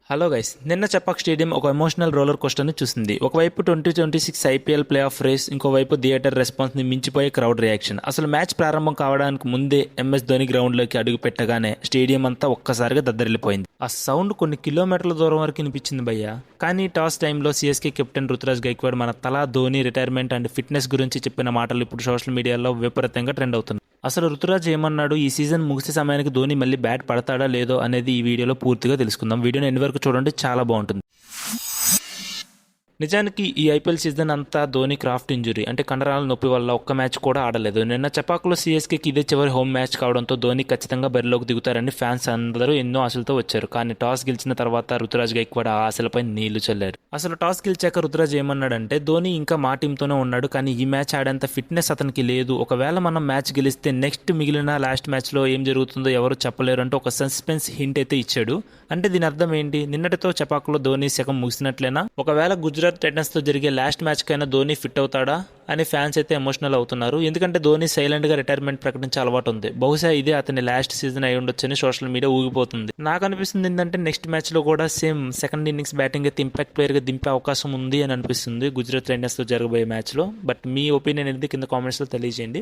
Hello guys, నిన్న Chepauk stadium ఒక emotional roller కోస్టర్ని చూసింది. ఒకవైపు 2026 ఐపీఎల్ ప్లే ఆఫ్ రేస్, ఇంకోవైపు థియేటర్ రెస్పాన్స్ని మించిపోయే క్రౌడ్ రియాక్షన్. అసలు మ్యాచ్ ప్రారంభం కావడానికి ముందే ఎంఎస్ ధోని గ్రౌండ్లోకి అడుగు పెట్టగానే స్టేడియం అంతా ఒక్కసారిగా దద్దరిల్లిపోయింది. ఆ సౌండ్ కొన్ని కిలోమీటర్ల దూరం వరకు వినిపించింది భయ్య. కానీ టాస్ టైంలో సిఎస్కే కెప్టెన్ రుతురాజ్ గైక్వాడ్ మన తలా ధోని రిటైర్మెంట్ అండ్ ఫిట్నెస్ గురించి చెప్పిన మాటలు ఇప్పుడు సోషల్ మీడియాలో విపరీతంగా ట్రెండ్ అవుతుంది. అసలు రుతురాజ్ ఏమన్నాడు, ఈ సీజన్ ముగిసే సమయానికి ధోని మళ్ళీ బ్యాట్ పడతాడా లేదో అనేది ఈ వీడియోలో పూర్తిగా తెలుసుకుందాం. వీడియోని ఎన్ని వరకు చూడండి, చాలా బాగుంటుంది. నిజానికి ఈ ఐపీఎల్ సీజన్ అంతా ధోని క్రాఫ్ట్ ఇంజురీ అంటే కండరాల నొప్పి వల్ల ఒక్క మ్యాచ్ కూడా ఆడలేదు. నిన్న చెపాక్లో సిఎస్కేకి ఇదే చివరి హోమ్ మ్యాచ్ కావడంతో ధోని ఖచ్చితంగా బరిలోకి దిగుతారని ఫ్యాన్స్ అందరూ ఎన్నో ఆశలతో వచ్చారు. కానీ టాస్ గెలిచిన తర్వాత రుతురాజ్ గైక్వాడ్ ఆ ఆశలపై నీళ్లు చల్లారు. అసలు టాస్ గెలిచాక రుతురాజ్ ఏమన్నాడంటే, ధోని ఇంకా మా టీంతోనే ఉన్నాడు, కానీ ఈ మ్యాచ్ ఆడేంత ఫిట్నెస్ అతనికి లేదు. ఒకవేళ మనం మ్యాచ్ గెలిస్తే నెక్స్ట్ మిగిలిన లాస్ట్ మ్యాచ్లో ఏం జరుగుతుందో ఎవరు చెప్పలేరు అంటూ ఒక సస్పెన్స్ హింట్ అయితే ఇచ్చాడు. అంటే దీని అర్థం ఏంటి, నిన్నటితో చెపాక్లో ధోని శకం ముగిసినట్లేనా? ఒకవేళ గుజరాత్ టైటన్స్తో జరిగే లాస్ట్ మ్యాచ్ కైనా ధోని ఫిట్ అవుతాడా అని ఫ్యాన్స్ అయితే ఎమోషనల్ అవుతున్నారు. ఎందుకంటే ధోని సైలెంట్గా రిటైర్మెంట్ ప్రకటించే అలవాటు ఉంది. బహుశా ఇదే అతని లాస్ట్ సీజన్ అయి ఉండొచ్చని సోషల్ మీడియా ఊగిపోతుంది. నాకు అనిపిస్తుంది ఏంటంటే నెక్స్ట్ మ్యాచ్లో కూడా సేమ్ సెకండ్ ఇన్నింగ్స్ బ్యాటింగ్ అయితే ఇంపాక్ట్ ప్లేయర్గా దింపే అవకాశం ఉంది అని అనిపిస్తుంది గుజరాత్ టైటన్స్తో జరగబోయే మ్యాచ్లో. బట్ మీ ఒపీనియన్ అనేది కింద కామెంట్స్లో తెలియజేయండి.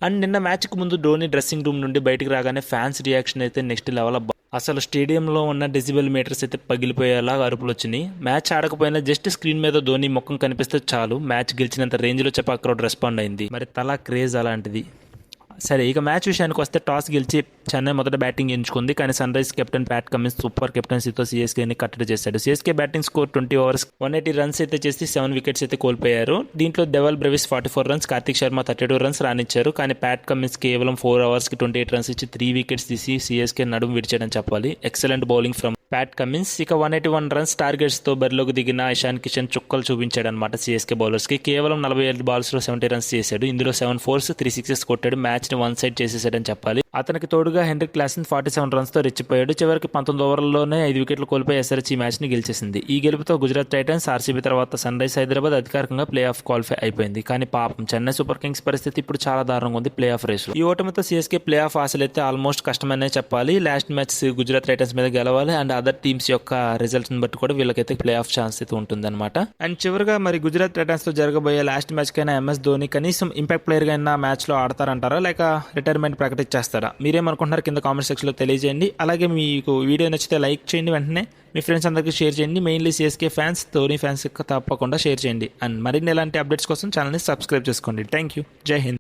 అండ్ నిన్న మ్యాచ్కి ముందు ధోని డ్రెస్సింగ్ రూమ్ నుండి బయటకు రాగానే ఫ్యాన్స్ రియాక్షన్ అయితే నెక్స్ట్ లెవెల్. అసలు స్టేడియంలో ఉన్న డెసిబెల్ మీటర్స్ అయితే పగిలిపోయేలా అరుపులు వచ్చినాయి. మ్యాచ్ ఆడకపోయినా జస్ట్ స్క్రీన్ మీద ధోని ముఖం కనిపిస్తే చాలు మ్యాచ్ గెలిచినంత రేంజ్లో చెపాక్ క్రౌడ్ రెస్పాండ్ అయింది. మరి తలా క్రేజ్ అలాంటిది. సరే, ఇక మ్యాచ్ విషయానికి వస్తే టాస్ గెలిచి చెన్నై మొదట బ్యాటింగ్ ఎంచుకుంది. కానీ Sunrise captain Pat Cummins super కెప్టెన్సీతో సిఎస్కేని కట్టడి చేశాడు. CSK batting score 20 overs 180 runs అయితే చేసి 7 వికెట్స్ అయితే కోల్పోయారు. దీంట్లో Dewald Brevis 44 runs, Karthik Sharma 32 runs రానిచ్చారు. కానీ ప్యాట్ కమిన్స్ కేవలం 4 overs 28 రన్స్ ఇచ్చి 3 వికెట్స్ తీసి సిఎస్కే నడుము విడిచాడని చెప్పాలి. Excellent bowling from Pat Cummins. ఇక 181 రన్స్ టార్గెట్స్తో బరిలోకి దిగిన ఇషాన్ కిషన్ చుక్కలు చూపించాడనమాట సిఎస్కే బౌలర్స్కి. కేవలం 47 బాల్స్లో 70 రన్స్ చేశాడు. ఇందులో 7 4s 3 6s కొట్టాడు. మ్యాచ్ని వన్ సైడ్ చేసేసాడని చెప్పాలి. అతనికి తోడుగా హెన్రిక్ క్లాసెన్ 47 రన్స్తో రెచ్చిపోయాడు. చివరికి 19 ఓవర్లలోనే 5 వికెట్లు కోల్పోయి ఎస్ఆర్హెచ్ ఈ మ్యాచ్ని గెలిచేసింది. ఈ గెలుపుతో గుజరాత్ టైటన్స్, ఆర్సీబీ తర్వాత సన్ రైజ్ హైదరాబాద్ అధికారికంగా ప్లే ఆఫ్ క్వాలిఫై అయిపోయింది. కానీ పాపం చెన్నై సూపర్ కింగ్స్ పరిస్థితి ఇప్పుడు చాలా దారుణంగా ఉంది ప్లే ఆఫ్ రేస్లో. ఈ ఓటమితో సిఎస్కే ప్లే ఆఫ్ ఆశలైతే ఆల్మోస్ట్ కష్టమనే చెప్పాలి. లాస్ట్ మ్యాచ్ గుజరాత్ టైటన్స్ మీద గెలవాలి అండ్ అదర్ టీమ్స్ యొక్క రిజల్ట్స్ని బట్టి కూడా వీళ్ళకైతే ప్లే ఆఫ్ ఛాన్స్ అయితే ఉంటుందన్నమాట. అండ్ చివరిగా మరి గుజరాత్ టైటన్స్తో జరగబోయే లాస్ట్ మ్యాచ్ కైనా ఎంఎస్ ధోని కనీసం ఇంపాక్ట్ ప్లేయర్గా అయినా మ్యాచ్లో ఆడతారంటారా, లేక రిటైర్మెంట్ ప్రకటించేస్తారా? మీరేమనుకుంటున్నారు కింద కామెంట్ సెక్షన్లో తెలియజేయండి. అలాగే మీకు వీడియో నచ్చితే లైక్ చేయండి, వెంటనే మీ ఫ్రెండ్స్ అందరికీ షేర్ చేయండి. Mainly CSK fans, Dhoni fans తప్పకుండా షేర్ చేయండి. అండ్ మరిన్ని ఇలాంటి అప్డేట్స్ కోసం ఛానల్ని సబ్స్క్రైబ్ చేసుకోండి. Thank you. జై హింద్.